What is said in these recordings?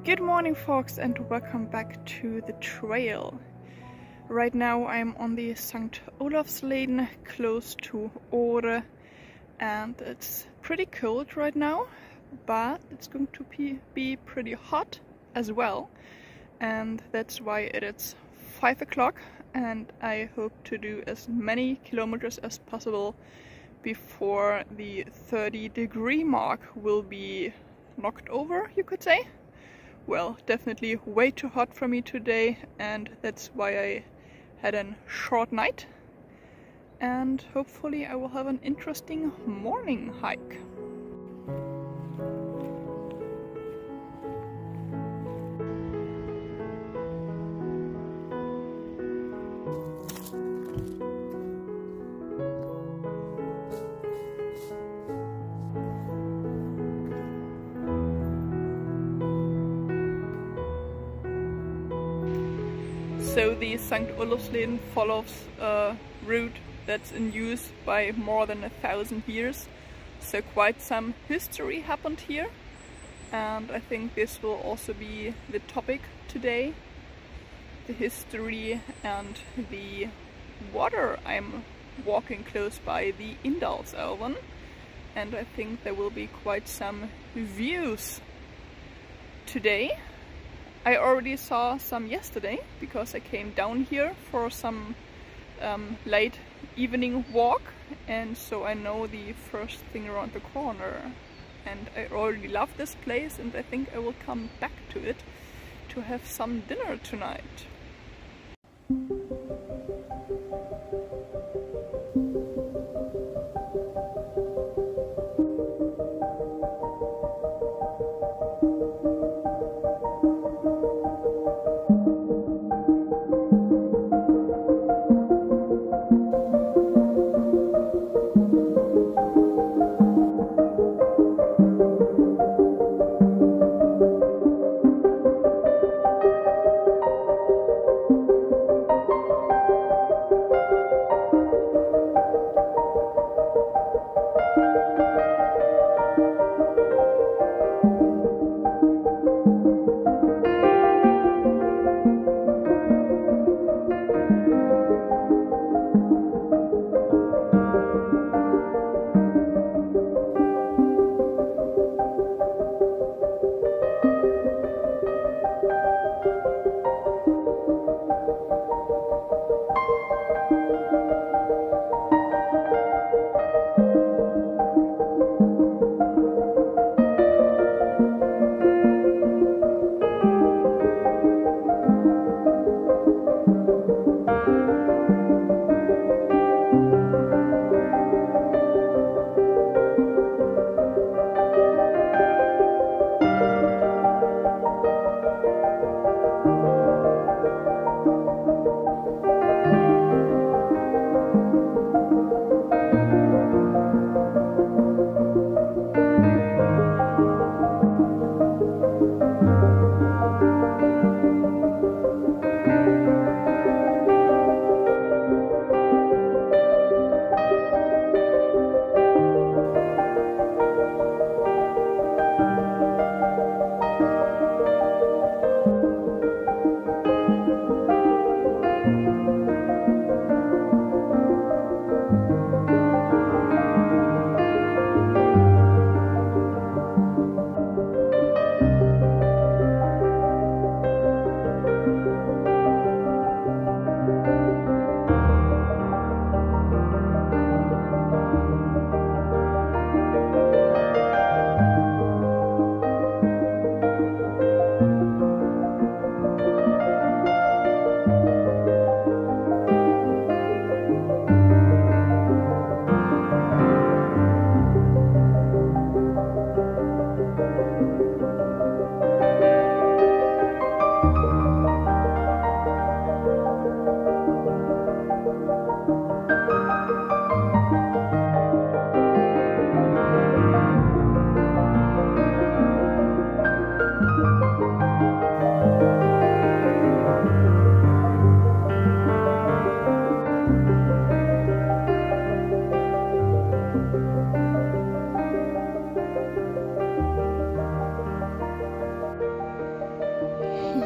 Good morning folks, and welcome back to the trail. Right now I'm on the St. Olavsleden close to Ore, and it's pretty cold right now, but it's going to be pretty hot as well, and that's why it is 5 o'clock and I hope to do as many kilometers as possible before the 30-degree mark will be knocked over, you could say. Well, definitely way too hot for me today, and that's why I had a short night. And hopefully I will have an interesting morning hike. So the St. Olavsleden follows a route that's in use by more than 1,000 years. So quite some history happened here, and I think this will also be the topic today. The history and the water I'm walking close by, the Indalsälven, and I think there will be quite some views today. I already saw some yesterday because I came down here for some late evening walk, and so I know the first thing around the corner. And I already love this place, and I think I will come back to it to have some dinner tonight.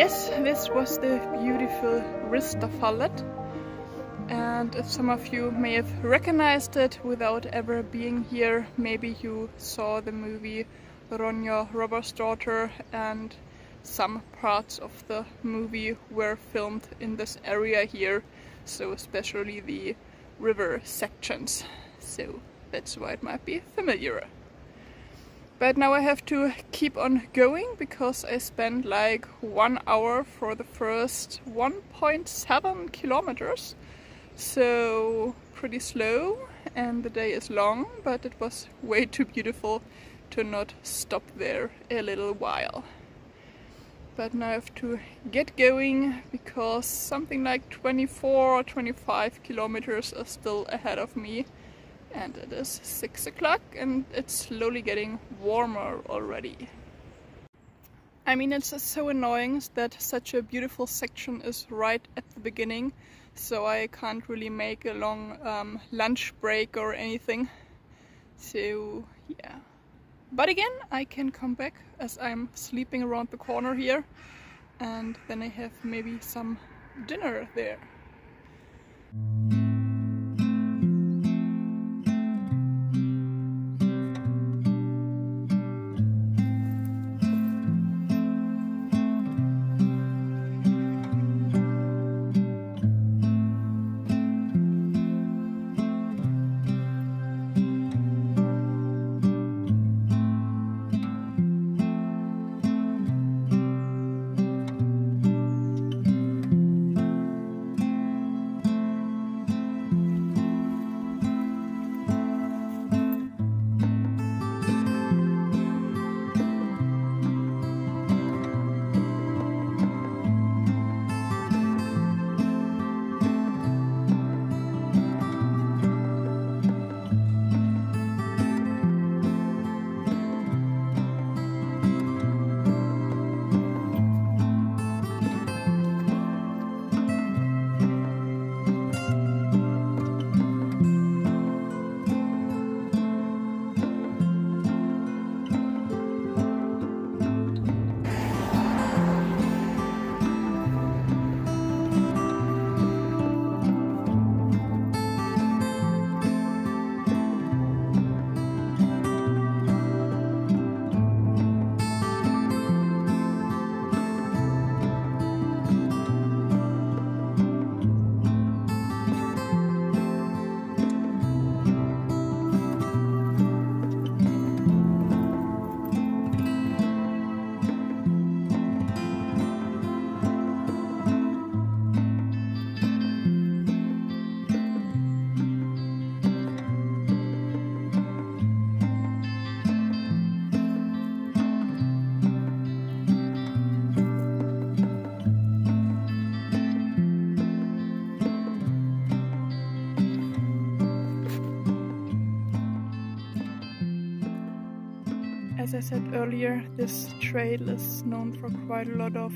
Yes, this was the beautiful Wasserfälle, and some of you may have recognized it without ever being here. Maybe you saw the movie Ronja Robber's Daughter, and some parts of the movie were filmed in this area here, so especially the river sections, so that's why it might be familiar. But now I have to keep on going because I spent like 1 hour for the first 1.7 kilometers. So pretty slow, and the day is long, but it was way too beautiful to not stop there a little while. But now I have to get going because something like 24 or 25 kilometers are still ahead of me. And it is 6 o'clock and it's slowly getting warmer already. I mean, it's so annoying that such a beautiful section is right at the beginning, so I can't really make a long lunch break or anything. So yeah. But again, I can come back as I'm sleeping around the corner here, and then I have maybe some dinner there. As I said earlier, this trail is known for quite a lot of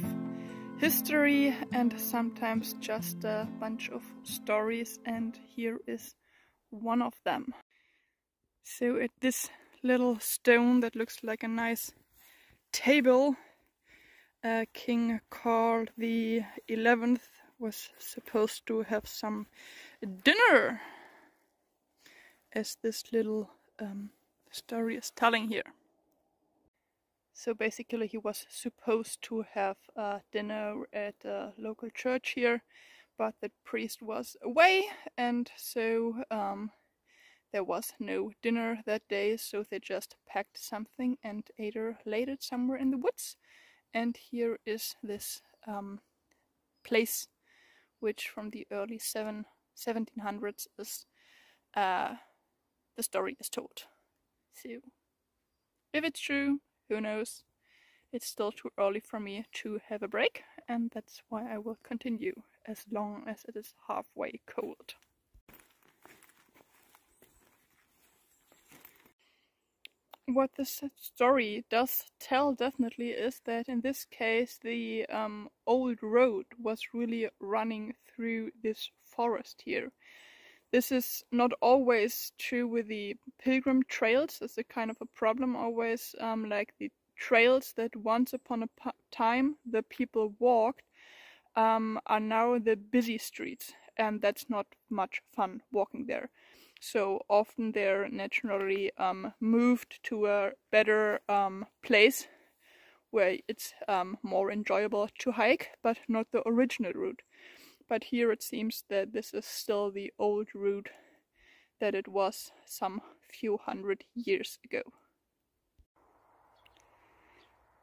history and sometimes just a bunch of stories, and here is one of them. So at this little stone that looks like a nice table, King Carl the 11th was supposed to have some dinner, as this little story is telling here. So basically he was supposed to have dinner at a local church here, but the priest was away, and so there was no dinner that day, so they just packed something and either laid it somewhere in the woods. And here is this place, which from the early 1700s is the story is told. So if it's true, who knows? It's still too early for me to have a break, and that's why I will continue as long as it is halfway cold. What this story does tell definitely is that in this case the old road was really running through this forest here. This is not always true with the pilgrim trails. It's a kind of a problem always, like the trails that once upon a time the people walked are now the busy streets, and that's not much fun walking there. So often they're naturally moved to a better place where it's more enjoyable to hike, but not the original route. But here it seems that this is still the old route that it was some few hundred years ago.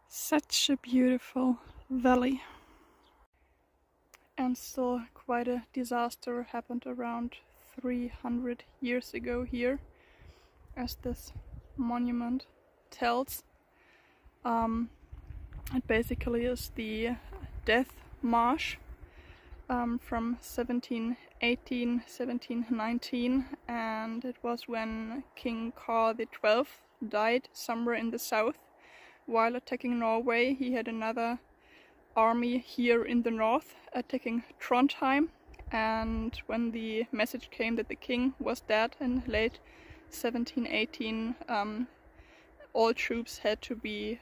Such a beautiful valley. And still quite a disaster happened around 300 years ago here, as this monument tells. It basically is the death march from 1718, 1719, and it was when King Karl XII died somewhere in the south. While attacking Norway, he had another army here in the north attacking Trondheim, and when the message came that the king was dead in late 1718, all troops had to be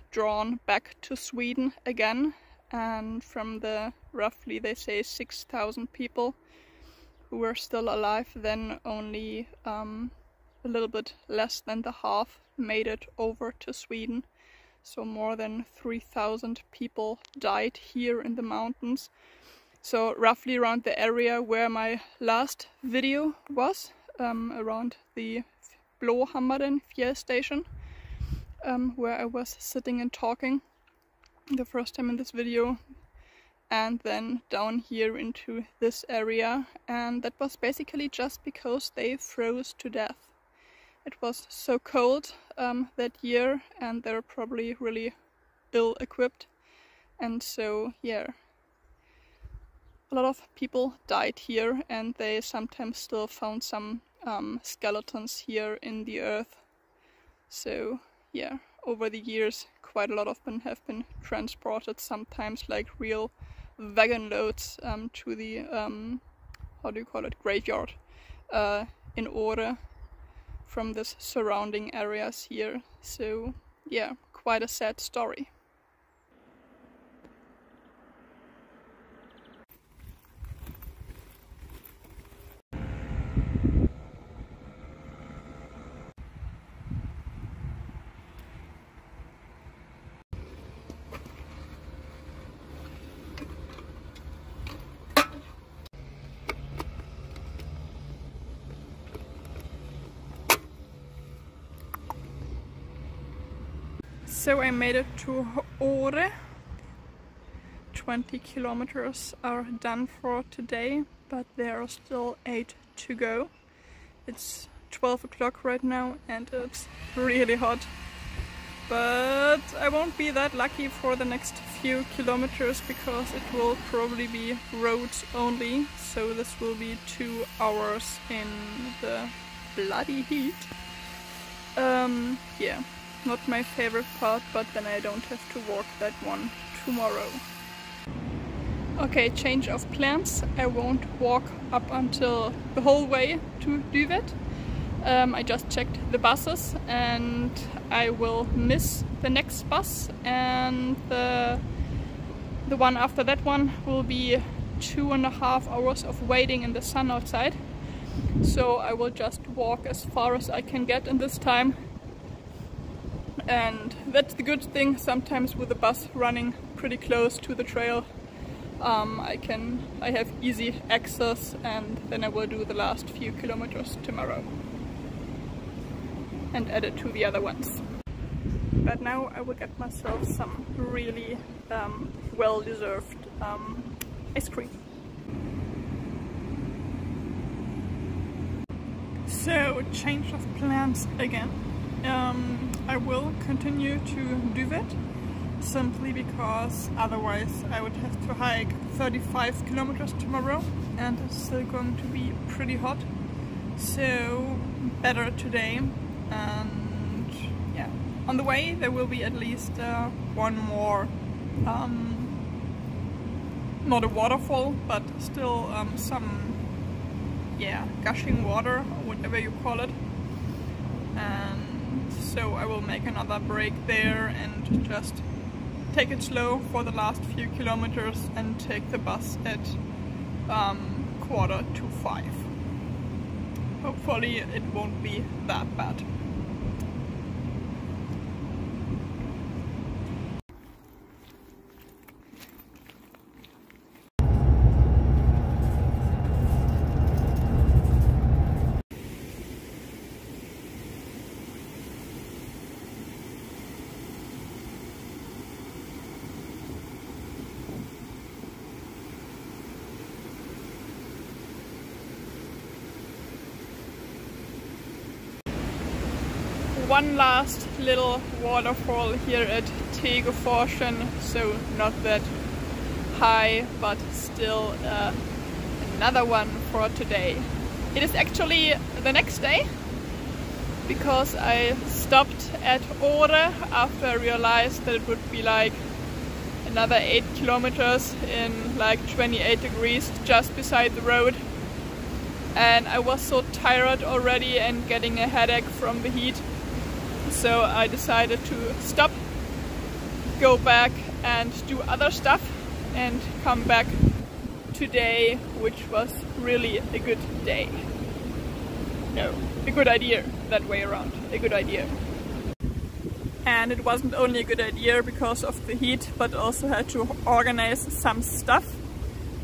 drawn back to Sweden again, and from the roughly, they say, 6,000 people who were still alive then, only a little bit less than the half made it over to Sweden. So more than 3,000 people died here in the mountains. So roughly around the area where my last video was, around the Blåhammaren Fjell station, where I was sitting and talking the first time in this video, and then down here into this area, and that was basically just because they froze to death. It was so cold that year, and they're probably really ill-equipped, and so yeah, a lot of people died here, and they sometimes still found some skeletons here in the earth. So yeah, over the years quite a lot of them have been transported, sometimes like real wagon loads, to the how do you call it, graveyard in order from this surrounding areas here. So yeah, quite a sad story. So I made it to Åre. 20 kilometers are done for today, but there are still 8 to go. It's 12 o'clock right now and it's really hot. But I won't be that lucky for the next few kilometers because it will probably be roads only. So this will be 2 hours in the bloody heat. Yeah. Not my favorite part, but then I don't have to walk that one tomorrow. Okay, change of plans. I won't walk up until the whole way to Düvet. I just checked the buses and I will miss the next bus, and the one after that one will be 2.5 hours of waiting in the sun outside. So I will just walk as far as I can get in this time. And that's the good thing, sometimes with the bus running pretty close to the trail, I have easy access, and then I will do the last few kilometers tomorrow and add it to the other ones. But now I will get myself some really well-deserved ice cream. So, change of plans again. I will continue to Düvet, simply because otherwise I would have to hike 35 kilometers tomorrow and it's still going to be pretty hot. So better today, and yeah, on the way there will be at least one more, not a waterfall, but still some, yeah, gushing water or whatever you call it. And so I will make another break there and just take it slow for the last few kilometers and take the bus at 4:45. Hopefully it won't be that bad. One last little waterfall here at Tegeforsen, so not that high, but still another one for today. It is actually the next day, because I stopped at Ore after I realized that it would be like another 8 kilometers in like 28 degrees just beside the road. And I was so tired already and getting a headache from the heat. So I decided to stop, go back and do other stuff and come back today, which was really a good day. No, a good idea, that way around, a good idea. And it wasn't only a good idea because of the heat, but also had to organize some stuff.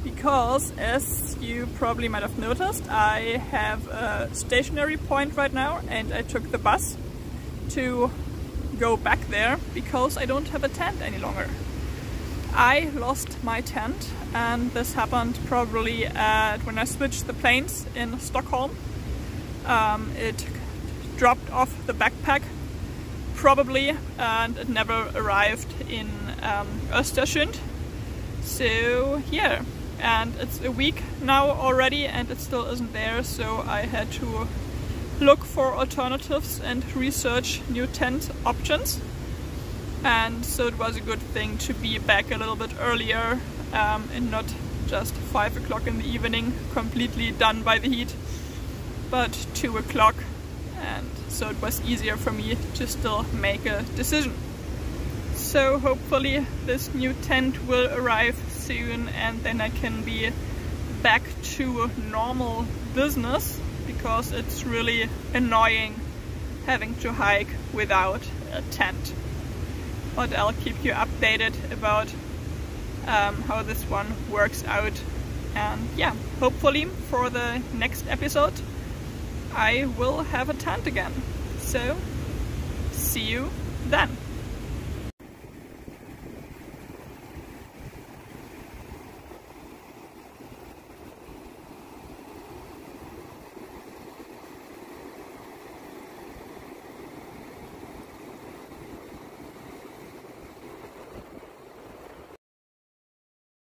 Because, as you probably might have noticed, I have a stationary point right now and I took the bus to go back there because I don't have a tent any longer. I lost my tent, and this happened probably when I switched the planes in Stockholm. It dropped off the backpack probably, and it never arrived in Östersund. So yeah, and it's a week now already and it still isn't there, so I had to look for alternatives and research new tent options. And so it was a good thing to be back a little bit earlier and not just 5 o'clock in the evening, completely done by the heat, but 2 o'clock. And so it was easier for me to still make a decision. So hopefully this new tent will arrive soon and then I can be back to normal business, because it's really annoying having to hike without a tent. But I'll keep you updated about how this one works out. And yeah, hopefully for the next episode I will have a tent again. So see you then.